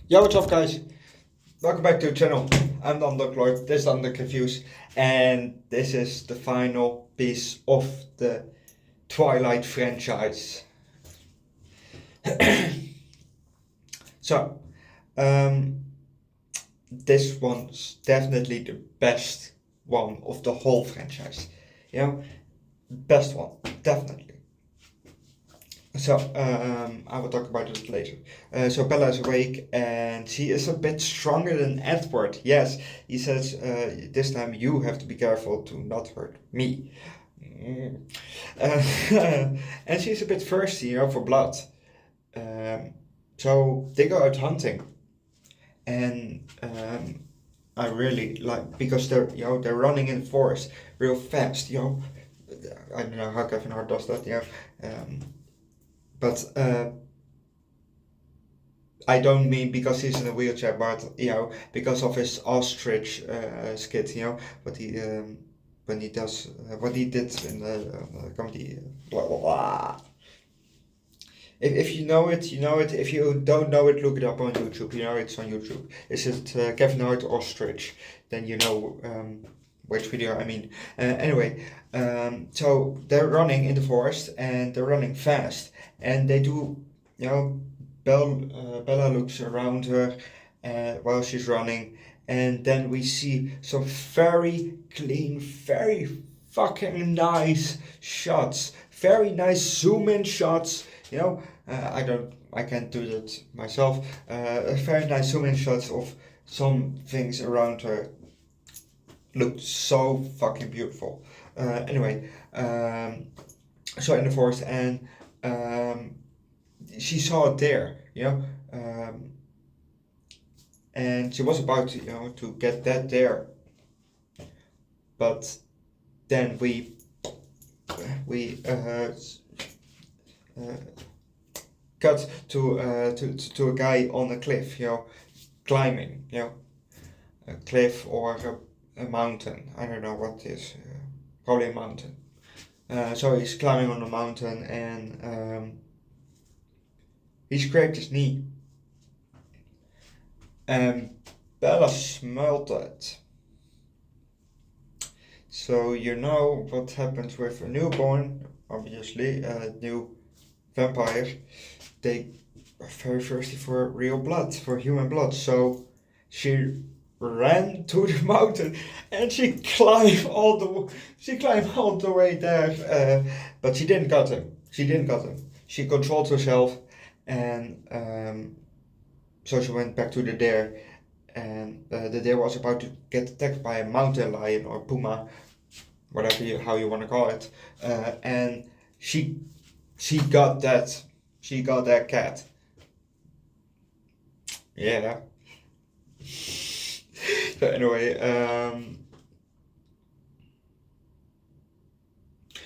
Yo, what's up, guys? Welcome back to the channel. I'm the Underdog Lord, this is Underdog Reviews, and this is the final piece of the Twilight franchise. So, this one's definitely the best one of the whole franchise. You know, best one, definitely. So, I will talk about it later. So Bella is awake and she is a bit stronger than Edward. Yes, he says, this time you have to be careful to not hurt me. And she's a bit thirsty, for blood. So they go out hunting. And I really like, because they're running in the forest real fast, I don't know how Kevin Hart does that, but I don't mean because he's in a wheelchair, but because of his ostrich skit, what he when he does what he did in the comedy. Blah, blah, blah. If you know it, you know it. If you don't know it, look it up on YouTube. It's on YouTube. Is it Kevin Hart ostrich? Then you know which video I mean. Anyway, so they're running in the forest and they're running fast, and they do, Bella looks around her while she's running, and then we see some very clean, very fucking nice shots, very nice zoom in shots. I can't do that myself. Very nice zoom in shots of some things around her. Looked so fucking beautiful. Anyway, so in the forest, and she saw it there, and she was about to, to get that there, but then we cut to a guy on a cliff, climbing, a cliff or a mountain. I don't know what it is. Probably a mountain. So he's climbing on the mountain, and he scraped his knee. And Bella smelled it. So you know what happens with a newborn, obviously, a new vampire. They are very thirsty for real blood, for human blood. So she ran to the mountain and she climbed all the way there, but she didn't got him. She controlled herself, and so she went back to the deer, and the deer was about to get attacked by a mountain lion or puma, whatever how you want to call it, and she got that cat. Yeah. So anyway,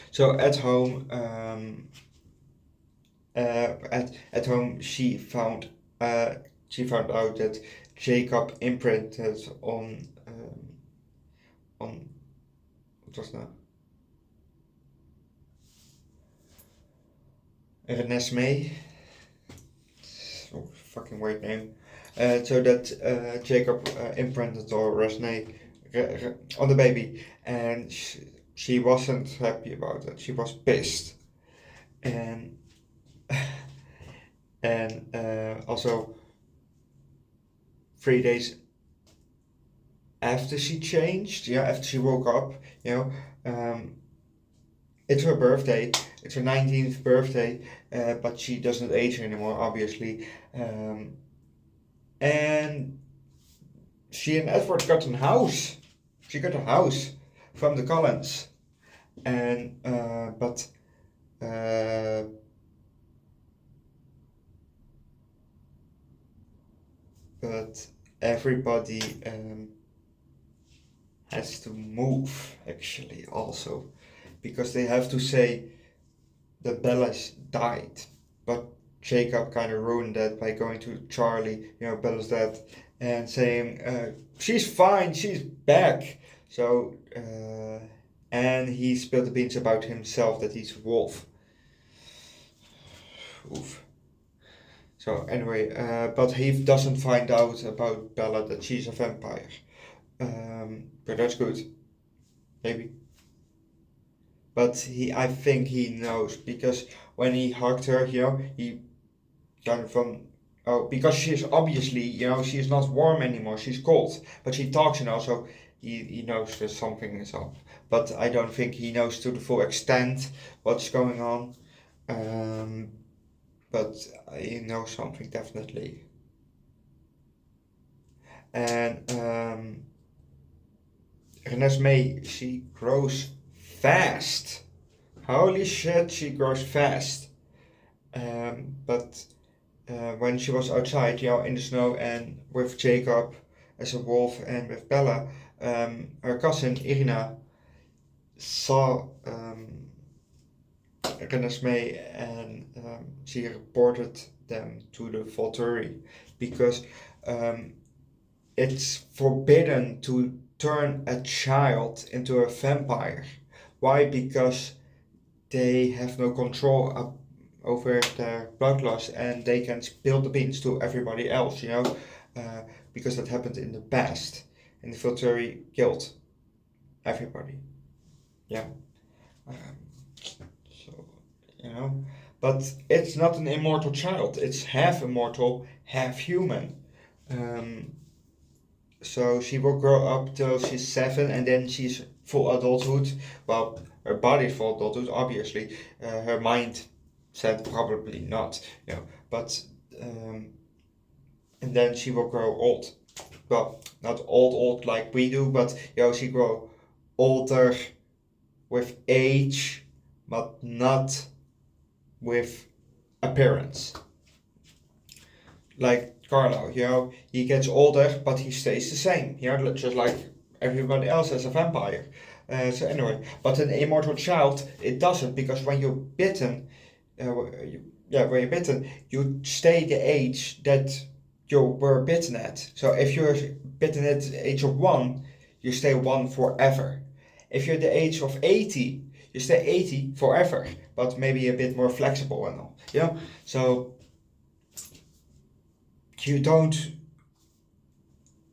so at home, at home she found out that Jacob imprinted on what was that? Renesmee. Oh, fucking weird name. So that Jacob imprinted or Resnay on the baby, and she wasn't happy about it. She was pissed, and also 3 days after she changed, after she woke up, it's her birthday. It's her 19th birthday, but she doesn't age anymore, obviously. And she and Edward got a house. She got a house from the Collins, and but everybody has to move, actually, also, because they have to say that Bella's died, but Jacob kind of ruined that by going to Charlie, Bella's dad, and saying, she's fine, she's back. So, and he spilled the beans about himself, that he's a wolf. Oof. So anyway, but he doesn't find out about Bella that she's a vampire. But that's good, maybe. But I think he knows because when he hugged her, he kind of because she's obviously, she's not warm anymore, she's cold. But she talks, so he knows that something is up. But I don't think he knows to the full extent what's going on. Um, but he knows something definitely. And Renesmee, she grows fast. Holy shit, she grows fast. But when she was outside, in the snow and with Jacob as a wolf and with Bella, her cousin Irina saw Renesmee and she reported them to the Volturi because it's forbidden to turn a child into a vampire. Why? Because they have no control over their blood loss and they can spill the beans to everybody else, because that happened in the past. And the Volturi killed everybody. Yeah. Um, so, but it's not an immortal child. It's half immortal, half human. So she will grow up till she's 7 and then she's full adulthood. Well, her body's full adulthood, obviously. Her mind said probably not, But, and then she will grow old. Well, not old like we do, but, she grow older with age, but not with appearance. Like Carlo, he gets older, but he stays the same, just like everybody else as a vampire. So anyway, but an immortal child, it doesn't, because when you're bitten, you stay the age that you were bitten at. So if you're bitten at the age of 1, you stay 1 forever. If you're the age of 80, you stay 80 forever, but maybe a bit more flexible and all. So you don't,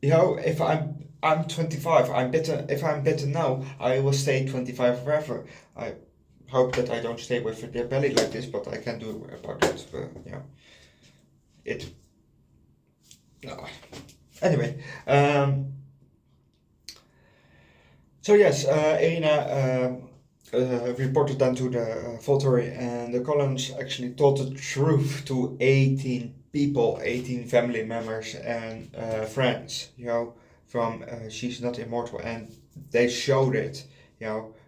if I'm 25, I'm bitten. If I'm bitten now, I will stay 25 forever. I hope that I don't stay with their belly like this, but I can do about that. It. No. Anyway, so yes, Irina reported then to the Volturi, and the Collins actually told the truth to 18 people, 18 family members and friends, from she's not immortal, and they showed it,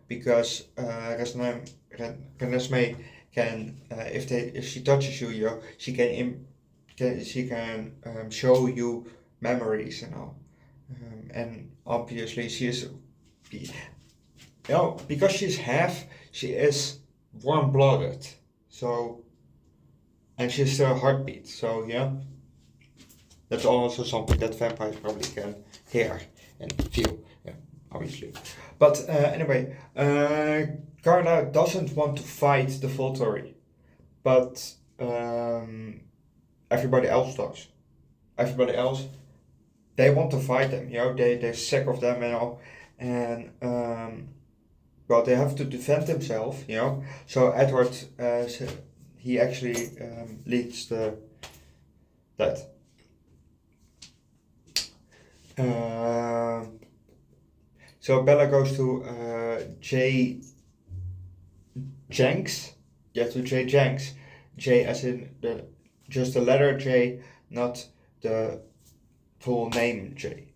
because Renesmee can, if she touches you, she can show you memories and all, and obviously she is, because she is warm-blooded, so, and she's still a heartbeat, so that's also something that vampires probably can hear and feel, obviously. But anyway, Carla doesn't want to fight the Volturi, but everybody else does. Everybody else, they want to fight them, they're sick of them and all, and well, they have to defend themselves, So Edward, he actually leads that. So Bella goes to J. Jenks. Yeah, to J. Jenks. J as in just the letter J, not the full name J.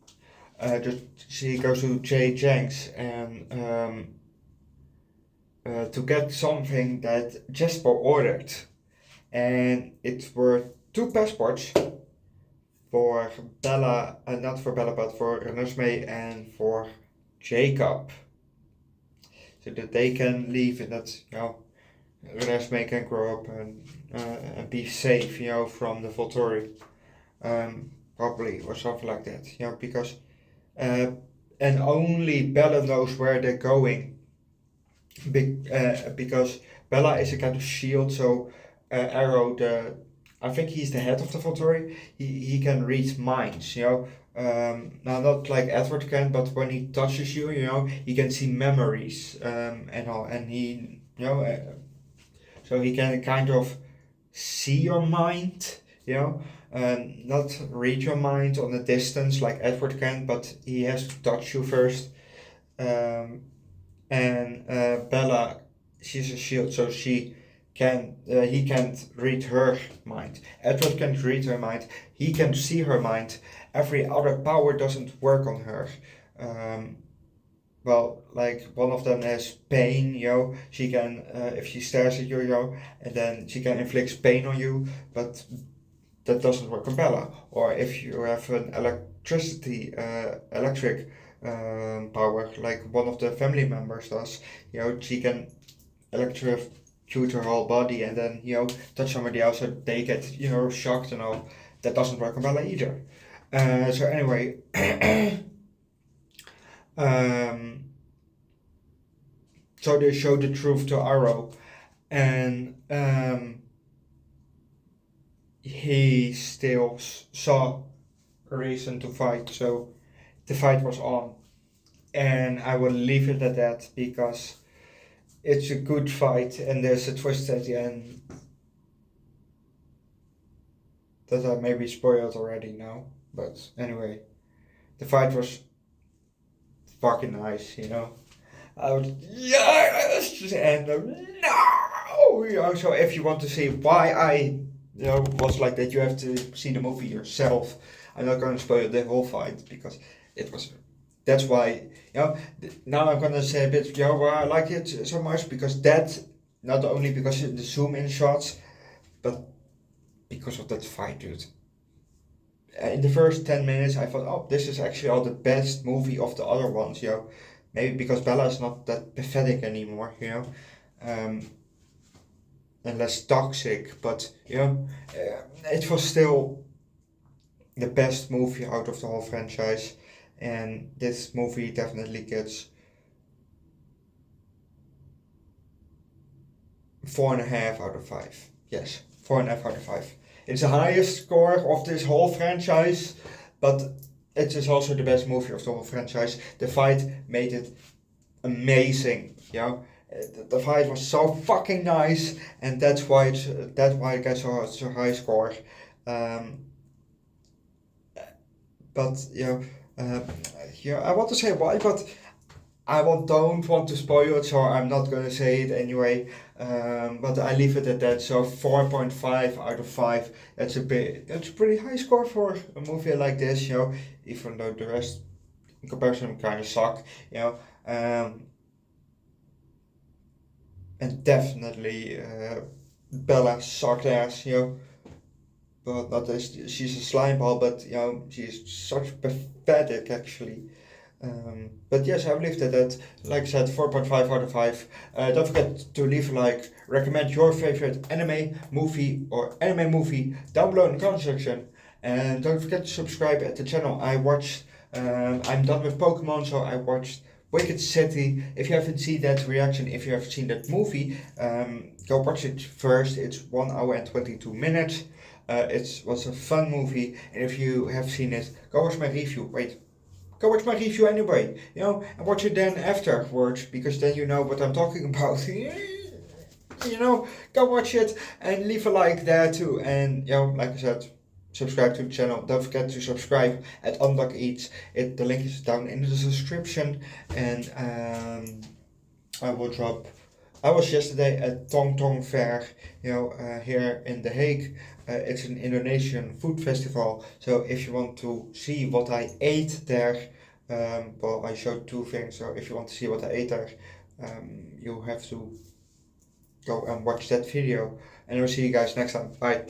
She goes to J. Jenks and to get something that Jasper ordered, and it were 2 passports for Bella, not for Bella, but for Renesmee and for Jacob, so that they can leave and that Renesmee can grow up and be safe, from the Volturi, probably, or something like that, because and only Bella knows where they're going. Because Bella is a kind of shield, so Arrow, the I think he's the head of the Volturi. He can read minds, you know. Now not like Edward can, but when he touches you, you know, he can see memories, and all, and he, you know, so he can kind of see your mind, you know, not read your mind on a distance like Edward can, but he has to touch you first. Um, and Bella, she's a shield, so he can't read her mind. Edward can't read her mind. He can see her mind. Every other power doesn't work on her. Um, well, like one of them has pain, you know. She can, if she stares at you, you know, and then she can inflict pain on you, but that doesn't work on Bella. Or if you have an electric power, like one of the family members does, you know, she can electrocute her whole body and then, you know, touch somebody else so they get, you know, shocked and all. That doesn't work on Bella either. So anyway, so they show the truth to Arrow, and he still saw a reason to fight, so the fight was on. And I will leave it at that because it's a good fight and there's a twist at the end that I maybe spoiled already now. But anyway, the fight was fucking nice, you know. I would, yes! And no! You know, so if you want to see why I, you know, was like that, you have to see the movie yourself. I'm not going to spoil the whole fight because it was. That's why, you know, now I'm gonna say a bit, you know, why I like it so much, because that, not only because of the zoom in shots, but because of that fight, dude. In the first 10 minutes, I thought, oh, this is actually all the best movie of the other ones, you know. Maybe because Bella is not that pathetic anymore, you know, and less toxic, but, you know, it was still the best movie out of the whole franchise. And this movie definitely gets 4.5 out of 5. Yes, 4.5 out of 5. It's the highest score of this whole franchise, but it is also the best movie of the whole franchise. The fight made it amazing, you know. The fight was so fucking nice, and that's why it gets so high score. But you know. Yeah, I want to say why, but don't want to spoil it, so I'm not gonna say it anyway. But I leave it at that. So 4.5 out of 5. That's a pretty high score for a movie like this, you know. Even though the rest, in comparison, kind of suck, you know. And definitely Bella sucked ass, you know. But not as she's a slime ball, but you know, she's such pathetic actually. But yes, I believe that, like I said, 4.5 out of 5. Don't forget to leave a like, recommend your favorite anime movie down below in the comment section. And don't forget to subscribe at the channel. I'm done with Pokemon, so I watched Wicked City. If you haven't seen that reaction, if you have seen that movie, go watch it first. It's 1 hour and 22 minutes. It was a fun movie, and if you have seen it, go watch my review. Go watch my review anyway, you know, and watch it then afterwards, because then you know what I'm talking about. You know, go watch it and leave a like there too. And you know, like I said, subscribe to the channel. Don't forget to subscribe at Underdog Eats. The link is down in the description. And I was yesterday at Tong Tong Fair, you know, here in The Hague. It's an Indonesian food festival. So if you want to see what I ate there, well, I showed 2 things. So if you want to see what I ate there, you have to go and watch that video. And I'll see you guys next time. Bye.